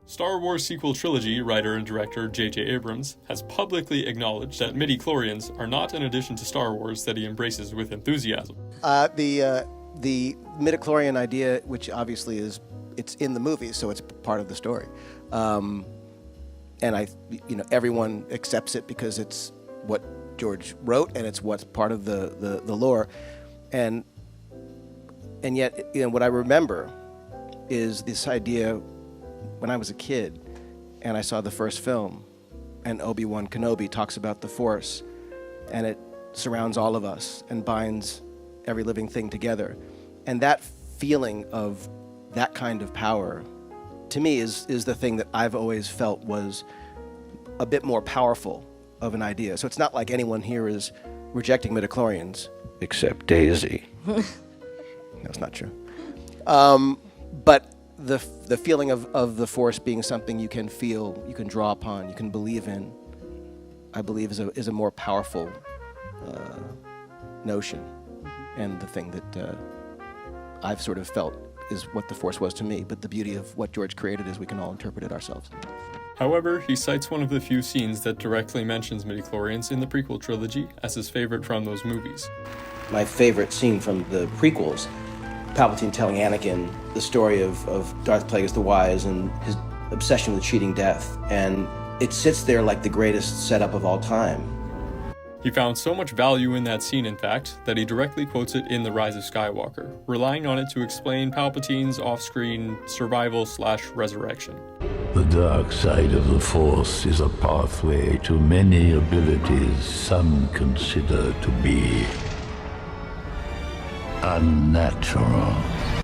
Star Wars sequel trilogy writer and director J.J. Abrams has publicly acknowledged that Midi-chlorians are not an addition to Star Wars that he embraces with enthusiasm. The Midi-chlorian idea, which obviously it's in the movie, so it's part of the story, and everyone accepts it because it's what George wrote and it's what's part of the lore, and yet what I remember is this idea. When I was a kid and I saw the first film and Obi-Wan Kenobi talks about the Force and it surrounds all of us and binds every living thing together. And that feeling of that kind of power, to me, is the thing that I've always felt was a bit more powerful of an idea. So it's not like anyone here is rejecting midi-chlorians. Except Daisy. That's not true. But the feeling of the Force being something you can feel, you can draw upon, you can believe in, I believe is a more powerful notion, and the thing that I've sort of felt is what the Force was to me. But the beauty of what George created is we can all interpret it ourselves. However, he cites one of the few scenes that directly mentions midi-chlorians in the prequel trilogy as his favorite from those movies. My favorite scene from the prequels, Palpatine telling Anakin the story of Darth Plagueis the Wise and his obsession with cheating death, and it sits there like the greatest setup of all time. He found so much value in that scene, in fact, that he directly quotes it in The Rise of Skywalker, relying on it to explain Palpatine's off-screen survival/resurrection. The dark side of the Force is a pathway to many abilities some consider to be unnatural.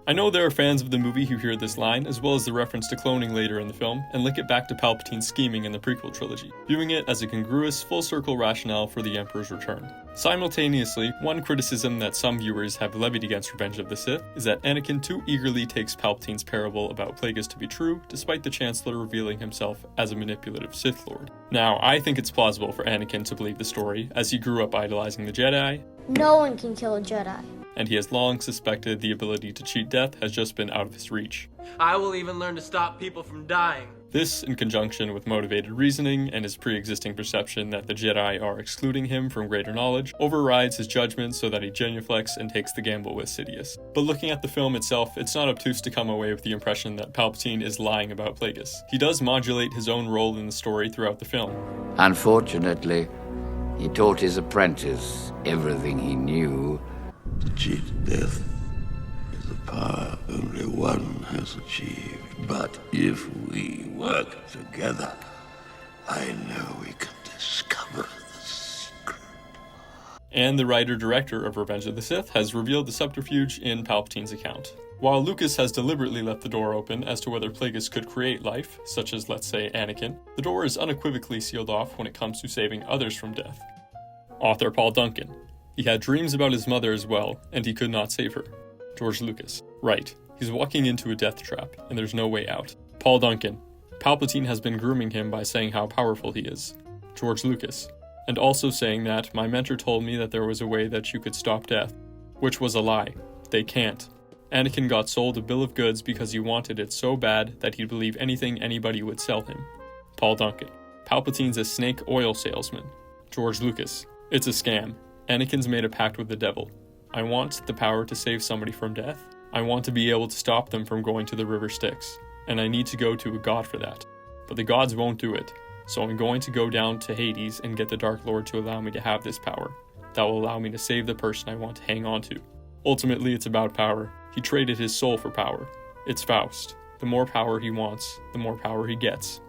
I know there are fans of the movie who hear this line, as well as the reference to cloning later in the film, and link it back to Palpatine's scheming in the prequel trilogy, viewing it as a congruous, full-circle rationale for the Emperor's return. Simultaneously, one criticism that some viewers have levied against Revenge of the Sith is that Anakin too eagerly takes Palpatine's parable about Plagueis to be true, despite the Chancellor revealing himself as a manipulative Sith Lord. Now, I think it's plausible for Anakin to believe the story, as he grew up idolizing the Jedi. No one can kill a Jedi. And he has long suspected the ability to cheat death has just been out of his reach. I will even learn to stop people from dying. This, in conjunction with motivated reasoning and his pre-existing perception that the Jedi are excluding him from greater knowledge, overrides his judgment so that he genuflects and takes the gamble with Sidious. But looking at the film itself, it's not obtuse to come away with the impression that Palpatine is lying about Plagueis. He does modulate his own role in the story throughout the film. Unfortunately, he taught his apprentice everything he knew. To cheat death is a power only one has achieved. But if we work together, I know we can discover the secret. And the writer-director of Revenge of the Sith has revealed the subterfuge in Palpatine's account. While Lucas has deliberately left the door open as to whether Plagueis could create life, such as, let's say, Anakin, the door is unequivocally sealed off when it comes to saving others from death. Author Paul Duncan. He had dreams about his mother as well, and he could not save her. George Lucas. Right. He's walking into a death trap, and there's no way out. Paul Duncan. Palpatine has been grooming him by saying how powerful he is. George Lucas. And also saying that, my mentor told me that there was a way that you could stop death. Which was a lie. They can't. Anakin got sold a bill of goods because he wanted it so bad that he'd believe anything anybody would sell him. Paul Duncan. Palpatine's a snake oil salesman. George Lucas. It's a scam. Anakin's made a pact with the devil. I want the power to save somebody from death. I want to be able to stop them from going to the river Styx. And I need to go to a god for that. But the gods won't do it. So I'm going to go down to Hades and get the Dark Lord to allow me to have this power. That will allow me to save the person I want to hang on to. Ultimately, it's about power. He traded his soul for power. It's Faust. The more power he wants, the more power he gets.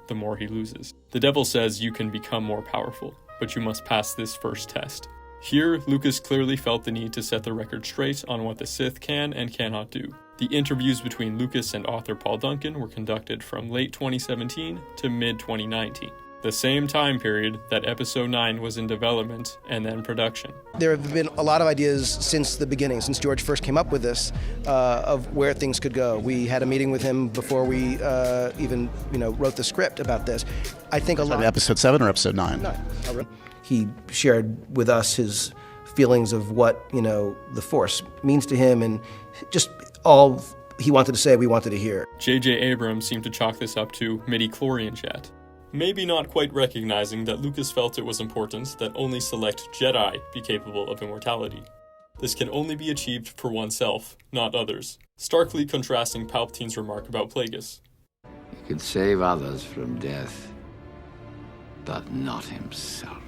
The more he loses. The devil says you can become more powerful, but you must pass this first test. Here, Lucas clearly felt the need to set the record straight on what the Sith can and cannot do. The interviews between Lucas and author Paul Duncan were conducted from late 2017 to mid-2019, the same time period that Episode 9 was in development and then production. There have been a lot of ideas since the beginning, since George first came up with this, of where things could go. We had a meeting with him before we even wrote the script about this. I think a lot. Episode 7 or Episode 9? 9. He shared with us his feelings of what, the Force means to him, and just all he wanted to say, we wanted to hear. J.J. Abrams seemed to chalk this up to midi-chlorian chat. Maybe not quite recognizing that Lucas felt it was important that only select Jedi be capable of immortality. This can only be achieved for oneself, not others, starkly contrasting Palpatine's remark about Plagueis. He could save others from death, but not himself.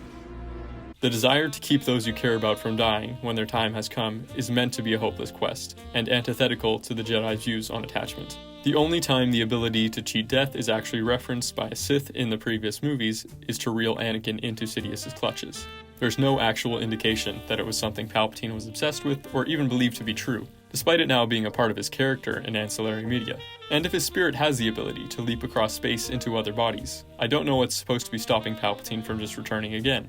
The desire to keep those you care about from dying when their time has come is meant to be a hopeless quest, and antithetical to the Jedi's views on attachment. The only time the ability to cheat death is actually referenced by a Sith in the previous movies is to reel Anakin into Sidious's clutches. There's no actual indication that it was something Palpatine was obsessed with or even believed to be true, despite it now being a part of his character in ancillary media. And if his spirit has the ability to leap across space into other bodies, I don't know what's supposed to be stopping Palpatine from just returning again,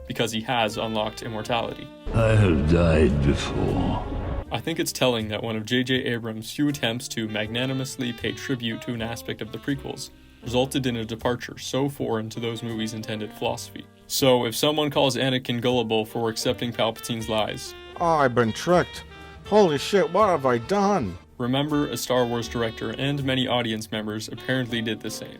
because he has unlocked immortality. I have died before. I think it's telling that one of J.J. Abrams' few attempts to magnanimously pay tribute to an aspect of the prequels resulted in a departure so foreign to those movies' intended philosophy. So if someone calls Anakin gullible for accepting Palpatine's lies, Oh, I've been tricked. Holy shit, what have I done? remember a Star Wars director and many audience members apparently did the same.